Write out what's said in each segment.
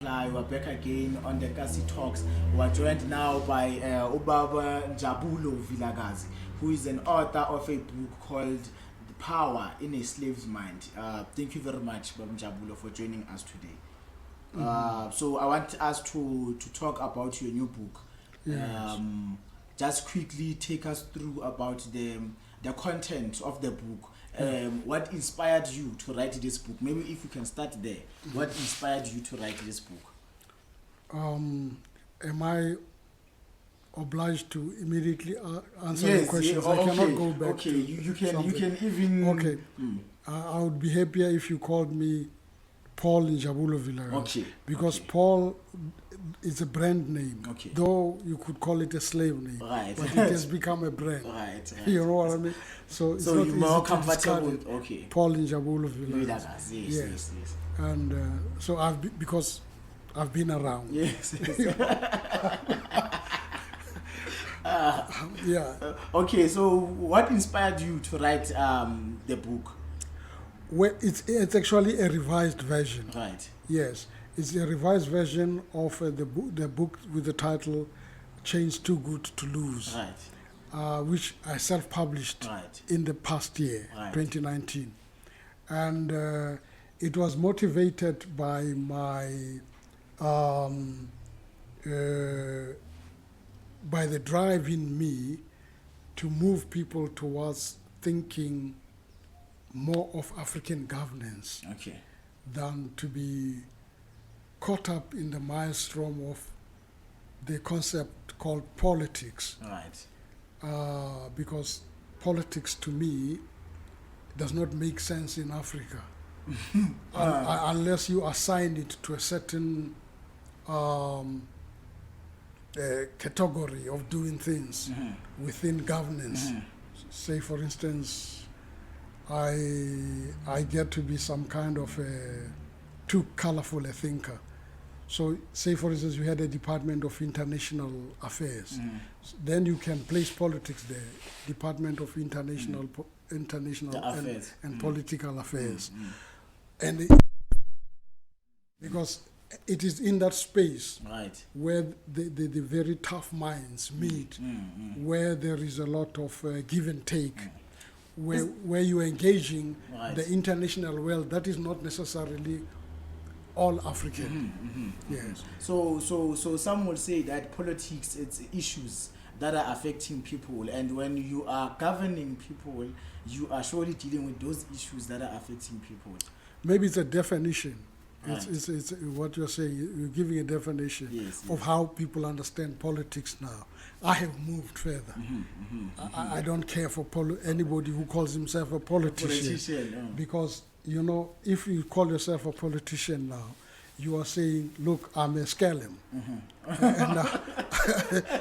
We're back again on the Kasi Talks. We're joined now by Paul Njabulo Vilakazi, who is an author of a book called The Power in a Slave's Mind. Thank you very much, Paul Njabulo, for joining us today. So I want us to talk about your new book. Yes. Just quickly take us through about the content of the book. What inspired you to write this book? Maybe if you can start there. What inspired you to write this book? Am I obliged to immediately answer the questions? I cannot go back. Okay, to you can something. you can even. Okay. I would be happier if you called me Paul Njabulo Vilakazi. Okay. Because okay. Paul is a brand name. Okay. Though you could call it a slave name. Right. But it has become a brand. Right. You know what I mean? So it's not you're easy more to comfortable. discard it. Okay. Paul Njabulo Vilakazi. Yes. And so because I've been around. Yes. Yeah. Okay, so what inspired you to write the book? Well, it's actually a revised version. Right. Yes, it's a revised version of the book with the title "Chains Too Good to Lose," Right. Which I self-published Right. in the past year, Right. 2019, and it was motivated by my by the drive in me to move people towards thinking more of African governance Okay. than to be caught up in the maelstrom of the concept called politics. Right. Because politics to me does not make sense in Africa unless you assign it to a certain category of doing things within governance. Say, for instance, I get to be some kind of too colorful a thinker. So, say for instance, you had a Department of International Affairs. Then you can place politics there, Department of International Affairs. and Political Affairs. And because it is in that space Right. where the very tough minds meet, where there is a lot of give and take. Where you're engaging Right. the international world, that is not necessarily all African. Yes. So some will say that politics, it's issues that are affecting people, and when you are governing people, you are surely dealing with those issues that are affecting people. Maybe it's a definition. Right. It's what you're saying. You're giving a definition Yes. of how people understand politics now. I have moved further. I don't care for anybody who calls himself a politician. Because, you know, if you call yourself a politician now, you are saying, look, I'm a scalem. And,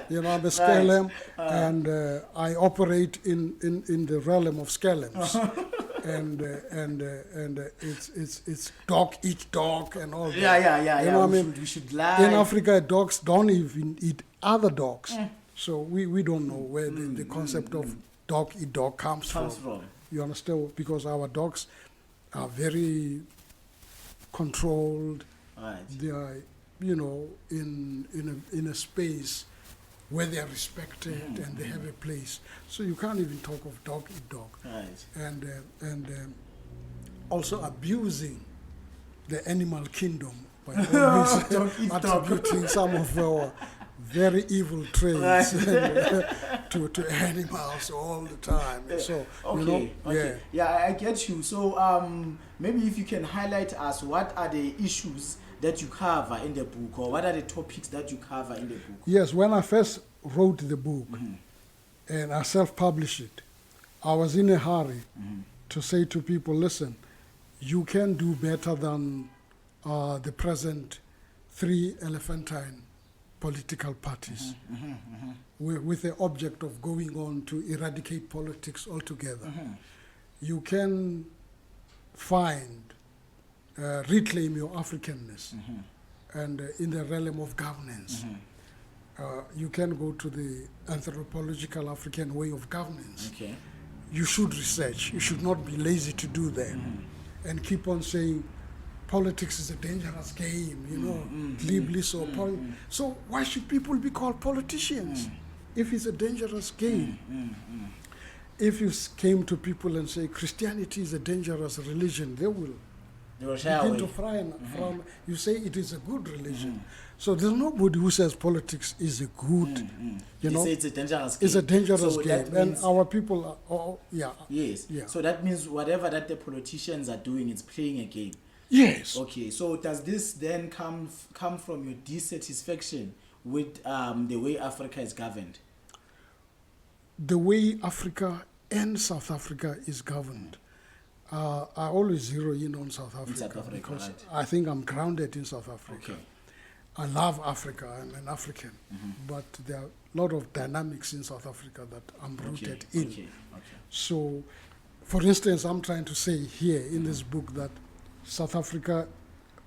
you know, I'm a scalem, and I operate in the realm of scalems. and it's dog eat dog and all that. Yeah. You know what I mean? We should lie. In Africa, dogs don't even eat other dogs. So we don't know where the concept of dog eat dog comes from. You understand? Because our dogs are very controlled. Right. They are, you know, in a space where they are respected and they have a place. So you can't even talk of dog eat dog. Right. And also abusing the animal kingdom by always attributing some of our very evil traits to animals all the time. So, you know, yeah, I get you. So maybe if you can highlight us, what are the issues that you cover in the book, or what are the topics that you cover in the book? Yes, when I first wrote the book and I self-published it, I was in a hurry to say to people, listen, you can do better than the present three elephantine political parties with the object of going on to eradicate politics altogether. You can reclaim your Africanness and in the realm of governance. You can go to the anthropological African way of governance. Okay. You should research. You should not be lazy to do that. And keep on saying politics is a dangerous game, you know, glibly so. So why should people be called politicians if it's a dangerous game? If you came to people and say Christianity is a dangerous religion, they will begin to frown. You say it is a good religion. So there's nobody who says politics is a good, you know. Say it's a dangerous game. It's a dangerous So game. And our people are, Yes. Yeah. So that means whatever that the politicians are doing, it's playing a game. Yes. Okay. So does this then come from your dissatisfaction with the way Africa is governed? The way Africa and South Africa is governed, I always zero in on South Africa, because right. I think I'm grounded in South Africa. Okay. I love Africa. I'm an African, but there are a lot of dynamics in South Africa that I'm rooted in. Okay. So, for instance, I'm trying to say here in this book that South Africa,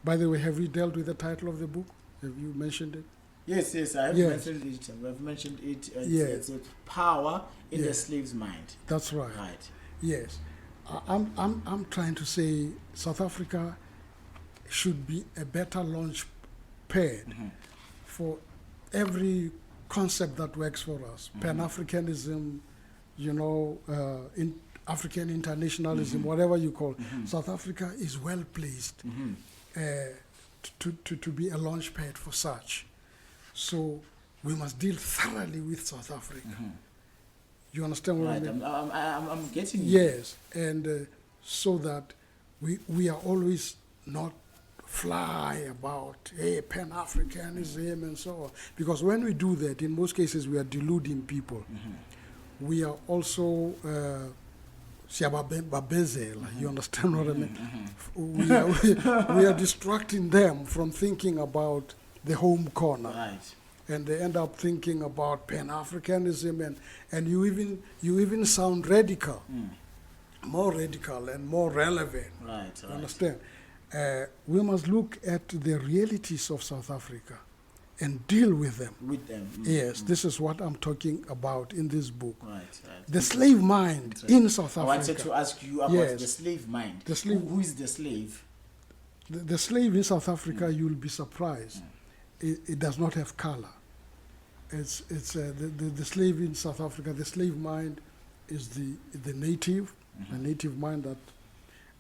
by the way, have we dealt with the title of the book? Have you mentioned it? Yes, I have mentioned it. I've mentioned it. It's a power in the slave's mind. That's right. Right. Yes. I'm trying to say South Africa should be a better launch pad for every concept that works for us. Pan-Africanism, you know, in African internationalism, whatever you call. South Africa is well placed to be a launch pad for such. So we must deal thoroughly with South Africa. You understand what I mean? I'm getting you. Yes, and so that we are always not fly about, hey, Pan-Africanism and so on. Because when we do that, in most cases, we are deluding people. We are also, you understand what I mean? We are distracting them from thinking about the home corner. Right. And they end up thinking about Pan-Africanism, and you even sound radical, more radical and more relevant. Right. You understand? We must look at the realities of South Africa and deal with them. Yes, this is what I'm talking about in this book. Right. The slave mind in South Africa. I wanted to ask you about the slave mind. The slave, who is the slave? The slave in South Africa, you'll be surprised. It does not have color. It's the slave in South Africa. The slave mind is the native, the native mind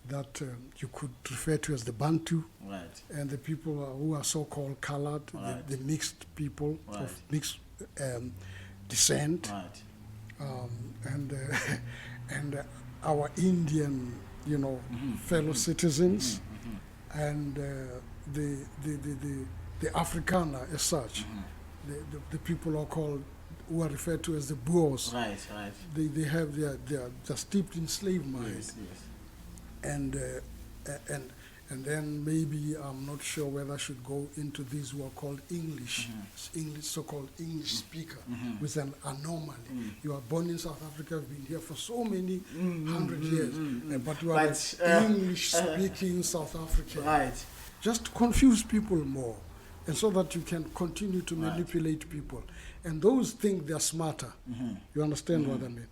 that you could refer to as the Bantu, right, and the people who are so-called colored, right, the mixed people right, of mixed descent, right, and our Indian, you know, fellow citizens, and the Afrikaner as such, the people are called, who are referred to as the Boers. Right. They have they're steeped in slave mind. Yes. And then maybe I'm not sure whether I should go into these who are called English, so-called English speaker, with an anomaly. You are born in South Africa, have been here for so many 100 years, but you are an English-speaking South African. Right. Just to confuse people more, and so that you can continue to manipulate people. And those think they're smarter. You understand what I mean?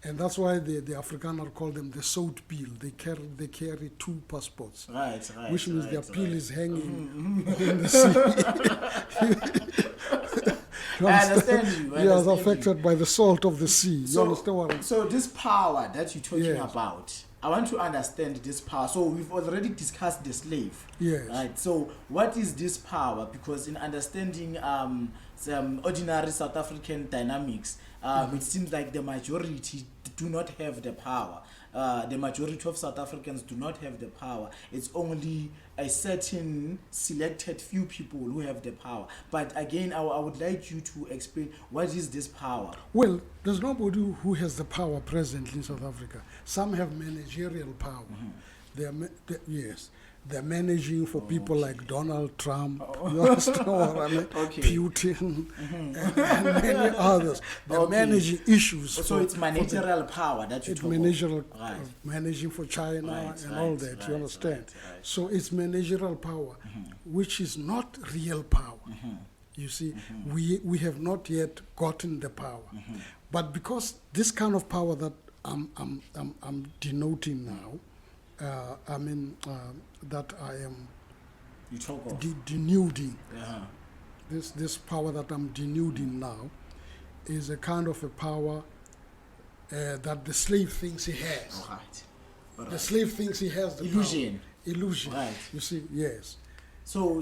And that's why the Afrikaner call them the sout peel. They carry two passports. Right. Which means their peel is hanging in the sea. I understand you. They are affected by the salt of the sea. You understand what I mean? So this power that you're talking about, I want to understand this power. So we've already discussed the slave. Yes. Right. So what is this power? Because in understanding some ordinary South African dynamics, it seems like the majority do not have the power. The majority of South Africans do not have the power. It's only a certain selected few people who have the power. But again, I would like you to explain, what is this power? Well, there's nobody who has the power presently in South Africa. Some have managerial power. Yes. They're managing for people like Donald Trump, you understand what I mean? Putin, and many others. They're managing issues. So it's managerial power that you talk about. Managing for China all that, you understand? So it's managerial power, which is not real power. You see, we have not yet gotten the power. But because this kind of power that I'm denoting now, that I am You talk of denuding. uh-huh. This power that I'm denuding now is a kind of a power that the slave thinks he has. All right. The slave thinks he has the illusion. Power. Illusion. Right. You see, yes. So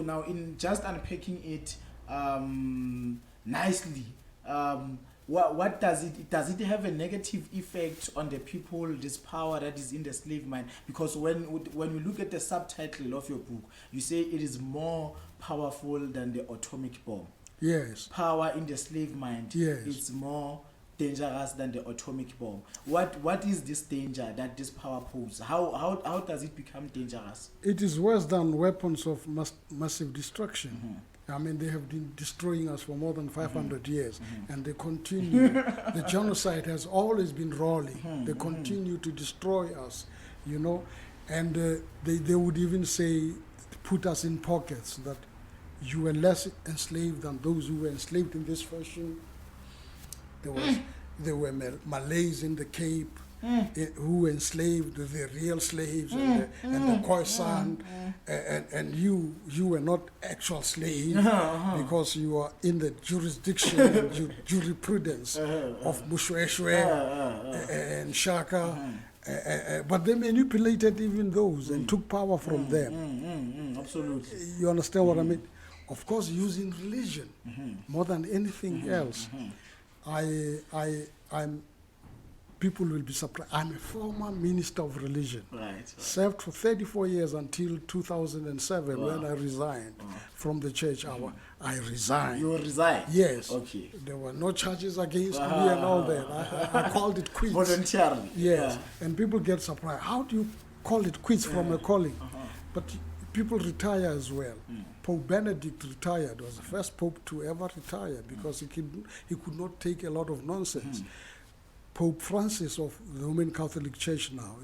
now, in just unpacking it nicely, what does it have a negative effect on the people, this power that is in the slave mind? Because when we look at the subtitle of your book, you say it is more powerful than the atomic bomb. Yes. Power in the slave mind, yes, is more dangerous than the atomic bomb. What is this danger that this power poses? How does it become dangerous? It is worse than weapons of massive destruction. I mean, they have been destroying us for more than 500 years, and they continue. The genocide has always been rolling. They continue to destroy us, you know, and they would even say, put us in pockets, that you were less enslaved than those who were enslaved in this fashion. There were Malays in the Cape who enslaved the real slaves and the Khoisan, and you were not actual slave because you are in the jurisdiction and jurisprudence of Mushweshwe and Shaka. But they manipulated even those and took power from them. Absolutely. You understand what I mean? Of course, using religion more than anything else. People will be surprised. I'm a former minister of religion. Right. Served for 34 years until 2007 when I resigned from the church. I resigned. You resigned? Yes. Okay. There were no charges against me and all that. I called it quits. Voluntarily? Yes. And people get surprised. How do you call it quits from a calling? But people retire as well. Pope Benedict retired, was the first pope to ever retire because he could not take a lot of nonsense. Pope Francis of the Roman Catholic Church now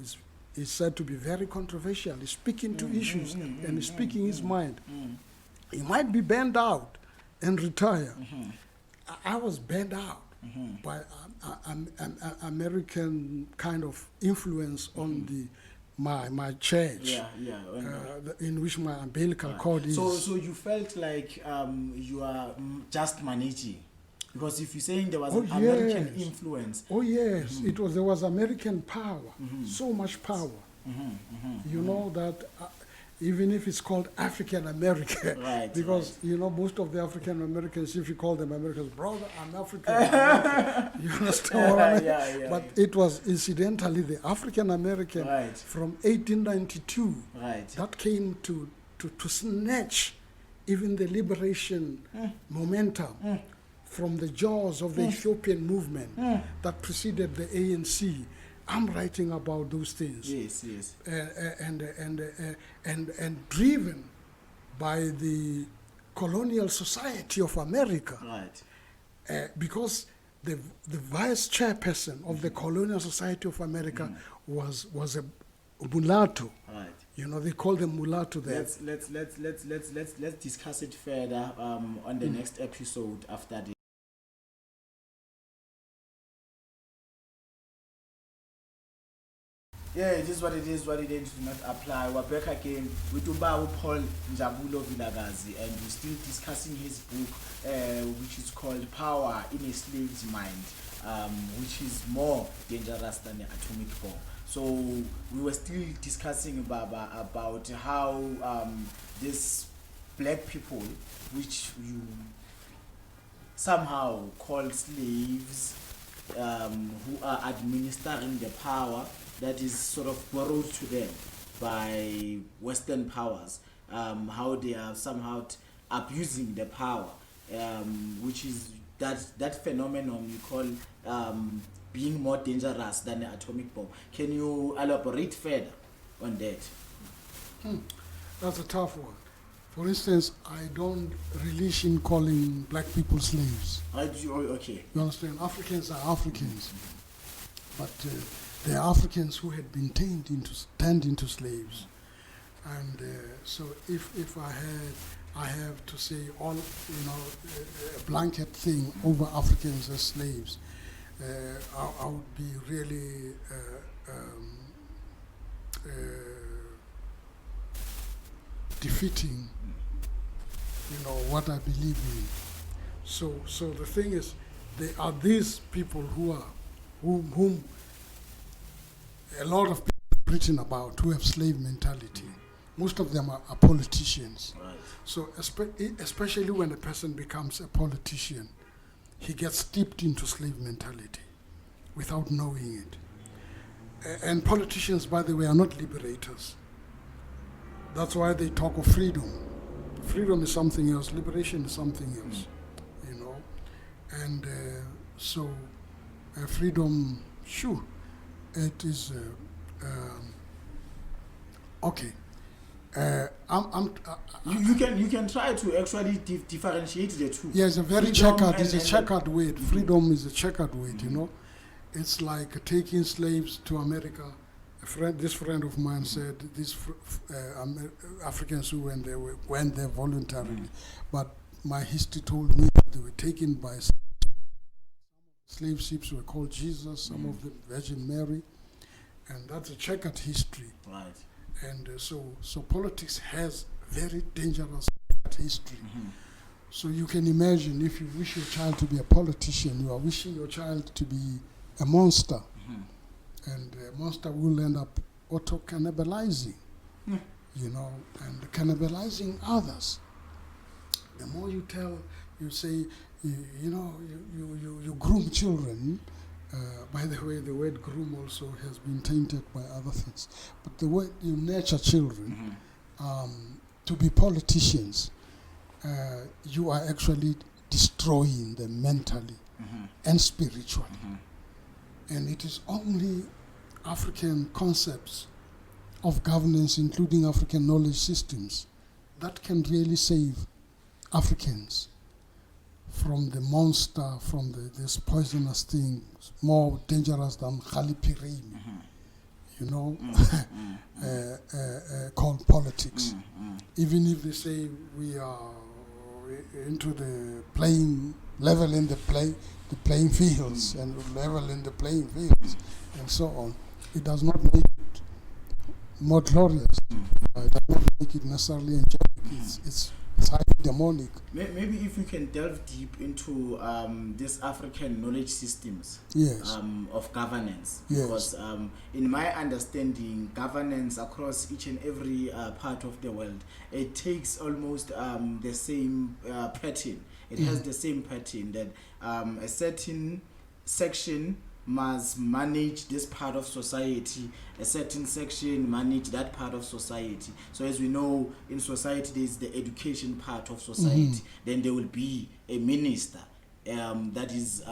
is said to be very controversial. He's speaking to issues and he's speaking his mind. He might be burned out and retire. I was burned out by American kind of influence on my church, in which my umbilical cord is. So you felt like you are just managing, because if you're saying there was an American influence. Oh yes, there was American power, so much power. You know that. Even if it's called African American, because you know most of the African Americans, if you call them Americans, brother, I'm African American. You understand what I mean? But it was incidentally the African American from 1892 that came to snatch even the liberation momentum from the jaws of the Ethiopian movement that preceded the ANC. I'm writing about those things. Yes, yes. And driven by the colonial society of America. Right. Because the vice chairperson of the colonial society of America was a mulatto. Right. You know, they call them mulatto there. Let's discuss it further on the next episode after this. Yeah, it is what it is, what it is, do not apply. We're back again with Paul Njabulo Vilakazi, and we're still discussing his book, which is called Power in a Slave's Mind, which is more dangerous than the atomic bomb. So we were still discussing about how these black people, which you somehow call slaves, who are administering the power that is sort of borrowed to them by Western powers, how they are somehow abusing the power, which is that phenomenon you call being more dangerous than the atomic bomb. Can you elaborate further on that? That's a tough one. For instance, I don't relish in calling black people slaves. Okay. You understand? Africans are Africans, but they are Africans who had been turned into slaves, and so if I have to say all, a blanket thing over Africans as slaves, I would be really defeating, what I believe in. So the thing is, they are these people whom a lot of people have written about, who have slave mentality. Most of them are politicians. Right. So especially when a person becomes a politician, he gets steeped into slave mentality without knowing it. And politicians, by the way, are not liberators. That's why they talk of freedom. Freedom is something else. Liberation is something else. And so freedom, sure, it is okay. You can try to actually differentiate the two. Yes, a very checkered. It's a checkered word. Freedom is a checkered word. It's like taking slaves to America. This friend of mine said these Africans who went there voluntarily, but my history told me that they were taken by slave ships were called Jesus, some of them Virgin Mary, and that's a checkered history. Right. And so politics has very dangerous history. So you can imagine, if you wish your child to be a politician, you are wishing your child to be a monster. And a monster will end up auto-cannibalizing, and cannibalizing others. The more you say, you groom children. By the way, the word groom also has been tainted by other things. But the word you nurture children to be politicians, you are actually destroying them mentally and spiritually. And it is only African concepts of governance, including African knowledge systems, that can really save Africans from the monster, from this poisonous thing, more dangerous than Khalipirim, called politics. Even if they say we are into the playing, level in the playing fields and level in the playing fields and so on, it does not make it more glorious. It does not make it necessarily angelic. It's highly demonic. Maybe if we can delve deep into these African knowledge systems of governance. Yes. Because in my understanding, governance across each and every part of the world, it takes almost the same pattern. It has the same pattern that a certain section must manage this part of society, a certain section manage that part of society. So as we know, in society there is the education part of society. Then there will be a minister that is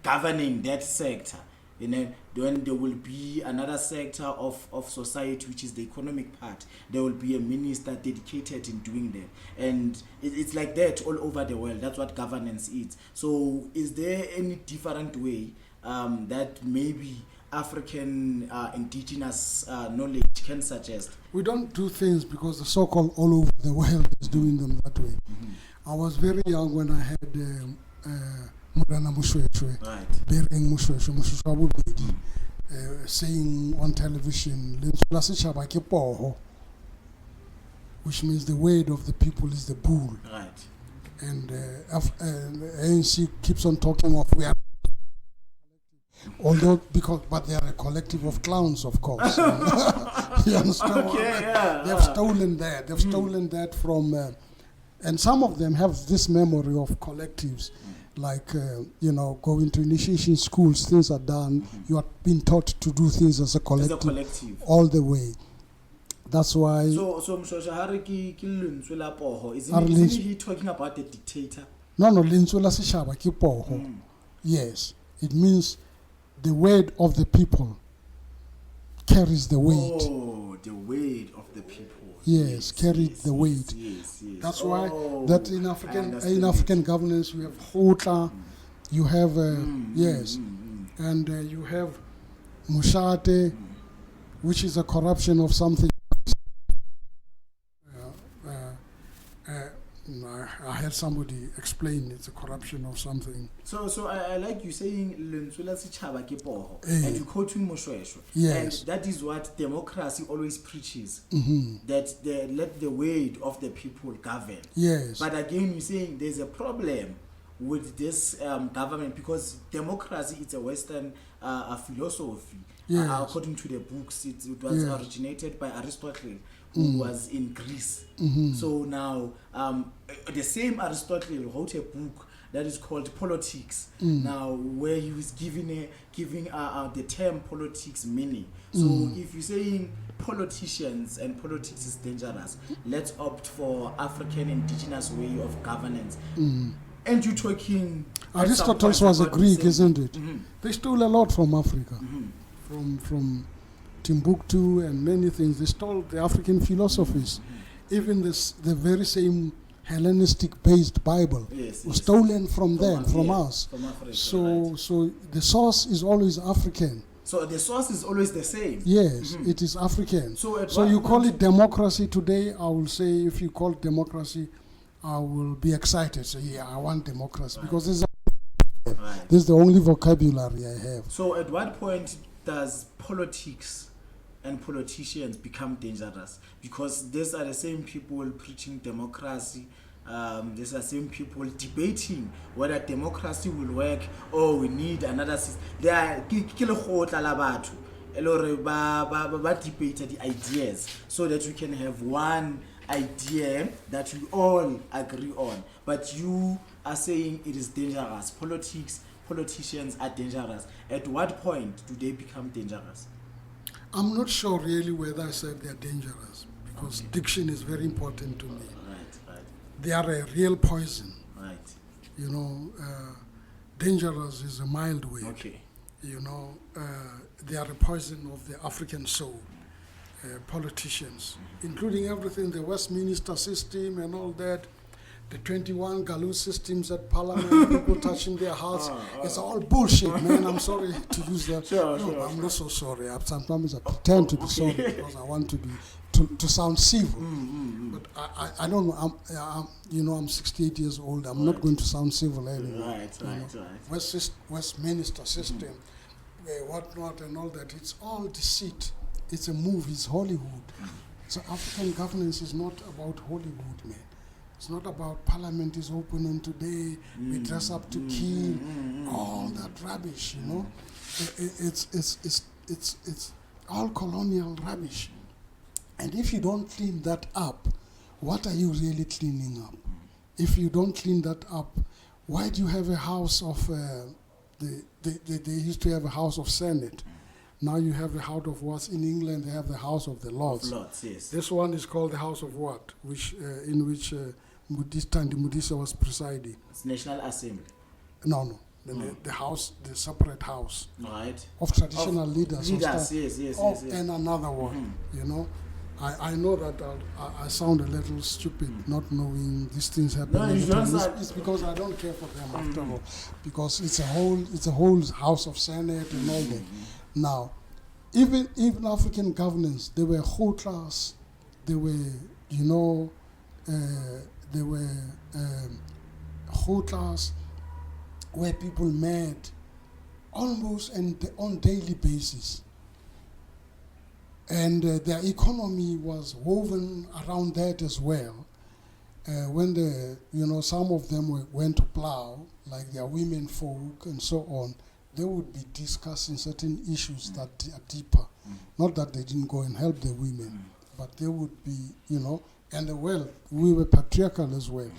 governing that sector. And then there will be another sector of society, which is the economic part. There will be a minister dedicated in doing that. And it's like that all over the world. That's what governance is. So is there any different way that maybe African indigenous knowledge can suggest? We don't do things because the so-called all over the world is doing them that way. I was very young when I had Murana Mushweshwe, bearing Mushweshwe saying on television, which means the word of the people is the bull. Right. And ANC keeps on talking of we are, but they are a collective of clowns, of course. You understand? Okay, They've stolen that. They've stolen that from, and some of them have this memory of collectives. Like, going to initiation schools, things are done. You are being taught to do things as a collective. All the way. That's why. So Mshosha isn't he talking about the dictator? No, Linsula Sishaba Kipoho. Yes. It means the word of the people carries the weight. Oh, the weight of the people. Yes, carried the weight. Yes. That's why that in African governance we have Hota, you have and you have Mushate, which is a corruption of something. I had somebody explain it's a corruption or something. So I like you saying Lensula Sichaba Kipo Eh. and you quoting Moshwesho. Yes. And that is what democracy always preaches. Mm-hmm. That they let the weight of the people govern. Yes. But again, you're saying there's a problem with this government because democracy is a Western philosophy. Yes. According to the books, it was Yes. originated by Aristotle, who was in Greece. Mm-hmm. So now, the same Aristotle wrote a book that is called Politics. Now, where he was giving the term politics meaning. So if you're saying politicians and politics is dangerous, let's opt for African indigenous way of governance. And you're talking... Aristotle was a Greek, isn't it? Mm-hmm. They stole a lot from Africa, Mm-hmm. from Timbuktu and many things. They stole the African philosophies. Even the very same Hellenistic-based Bible was stolen from them, from us. From Africa, So the source is always African. So the source is always the same. Yes, it is African. So at So what you call point- it democracy today, I will say if you call it democracy, I will be excited. So yeah, I want democracy because this is the only vocabulary I have. So at what point does politics and politicians become dangerous? Because these are the same people preaching democracy. These are the same people debating whether democracy will work or we need another system. They are debate the ideas so that we can have one idea that we all agree on. But you are saying it is dangerous. Politicians are dangerous. At what point do they become dangerous? I'm not sure really whether I said they're dangerous because diction is very important to me. Right. They are a real poison. Right. You know, dangerous is a mild word. Okay. You know, they are a poison of the African soul. Politicians, including everything, the Westminster system and all that, the 21 Galoo systems at Parliament, people touching their hearts. It's all bullshit, man. I'm sorry to use that. Sure. I'm not so sorry. Sometimes I pretend to be sorry because I want to sound civil. But I don't know. I'm 68 years old. I'm not going to sound civil anymore. Right. Westminster system, whatnot and all that. It's all deceit. It's a movie, it's Hollywood. So African governance is not about Hollywood, man. It's not about Parliament is opening today, we dress up to kill, all that rubbish, you know. It's all colonial rubbish. And if you don't clean that up, what are you really cleaning up? If you don't clean that up, why do you have a house of, they used to have a House of Senate. Now you have the House of what? In England, they have the House of the Lords. Yes. This one is called the House of what? In which Thandi Modise was presiding. It's National Assembly. No. The house, the separate house. Right. Of traditional leaders. Yes. And another one, you know. I know that I sound a little stupid not knowing these things happen. No, you don't. It's because I don't care for them after all. Because it's a whole House of Senate and all that. Now, even African governance, they were whole class. They were, whole class where people met almost on daily basis. And their economy was woven around that as well. When some of them went to plow, like their women folk and so on, they would be discussing certain issues that are deeper. Not that they didn't go and help the women, but they would be, and we were patriarchal as well.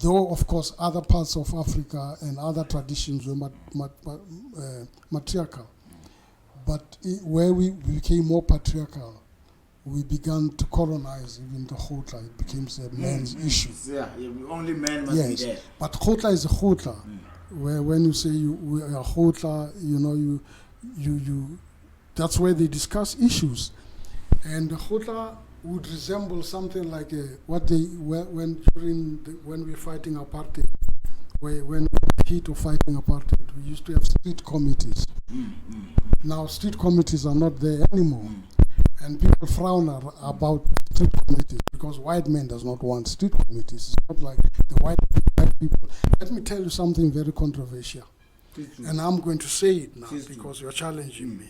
Though, of course, other parts of Africa and other traditions were matriarchal. But where we became more patriarchal, we began to colonize even the Khotla. It became a man's issue. Yeah, only men must be there. But Khotla is a Khotla. Where when you say we are Khotla, you that's where they discuss issues. And the Khotla would resemble something like when we're fighting apartheid, when the heat of fighting apartheid, we used to have street committees. Now street committees are not there anymore. And people frown about street committees because white men does not want street committees. It's not like the white people. Let me tell you something very controversial. And I'm going to say it now because you're challenging me.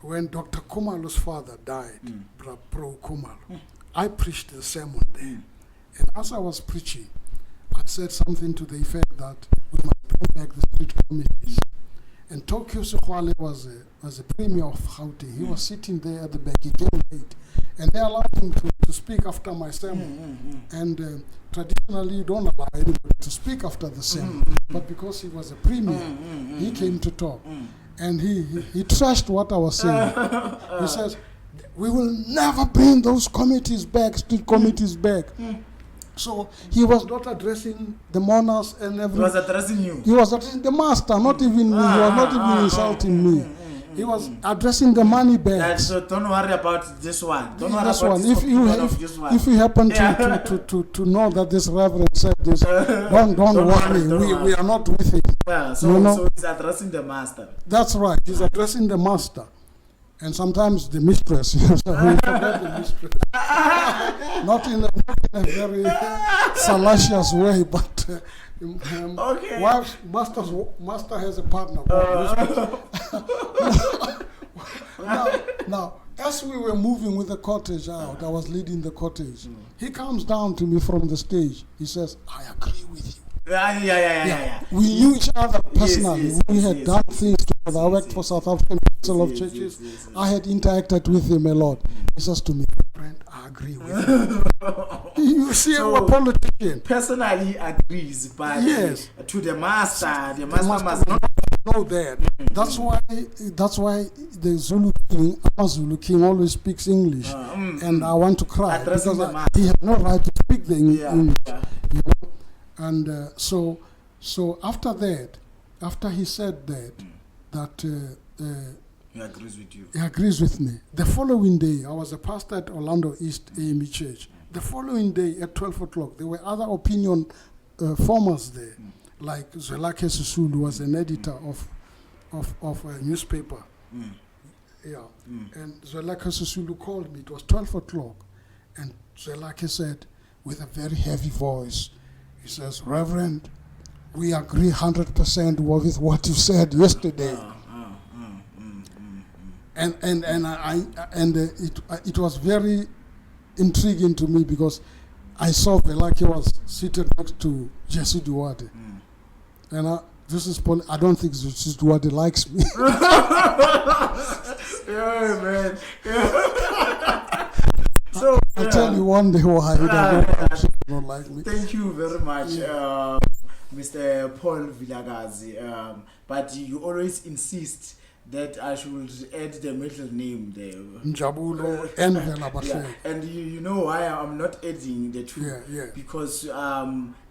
When Dr. Kumalo's father died, Pro Kumalo, I preached the sermon there. And as I was preaching, I said something to the effect that we must bring back the street committees. And Tokyo Sekwale was a premier of Gauteng. He was sitting there at the back. He came late. And they allowed him to speak after my sermon. And traditionally, you don't allow anybody to speak after the sermon. But because he was a premier, he came to talk. And he trashed what I was saying. He says, we will never bring those committees back, street committees back. So he was not addressing the mourners and everything. He was addressing you. He was addressing the master, not even me. He was not even insulting me. He was addressing the money back. So don't worry about this one. Don't worry this about one. this If one. If you happen to know that this reverend said this, don't worry. We are not with him. Yeah, so he's addressing the master. That's right. He's addressing the master. And sometimes the mistress, we forget the mistress. not in a very salacious way, but okay. Master has a partner. Now, as we were moving with the cottage out, I was leading the cottage. He comes down to me from the stage. He says, I agree with you. Yeah. We knew each other personally. We had done things together. I worked for South African Council of Churches. I had interacted with him a lot. He says to me, friend, I agree with you. You see, so I'm a politician. Personally agrees, but to the master must not know that. That's why the Zulu King, our Zulu King, always speaks English, and I want to cry because he has no right to speak the English. You know? And so after that, after he said that he agrees with you. He agrees with me. The following day, I was a pastor at Orlando East AME Church. The following day at 12 o'clock, there were other opinion formers there, like Zwelakhe Sisulu was an editor of a newspaper. And Zwelakhe Sisulu called me. It was 12 o'clock, and Zwelakhe said with a very heavy voice, he says, Reverend, we agree 100% with what you said yesterday. And it was very intriguing to me because I saw Vilakazi was seated next to Jesse Duarte. And I don't think Jesse Duarte likes me. Yeah, man. So I'll tell you one day why he don't like me. Thank you very much, Mr. Paul Vilakazi. But you always insist that I should add the middle name there. Njabulo and Vilakazi. And you know why I'm not adding the two? Because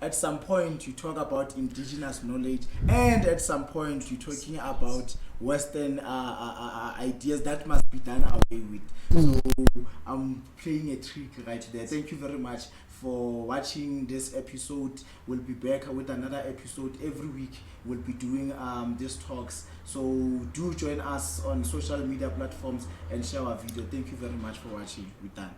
at some point you talk about indigenous knowledge, and at some point you're talking about Western ideas that must be done away with. So I'm playing a trick right there. Thank you very much for watching this episode. We'll be back with another episode every week. We'll be doing these talks. So do join us on social media platforms and share our video. Thank you very much for watching. We're done.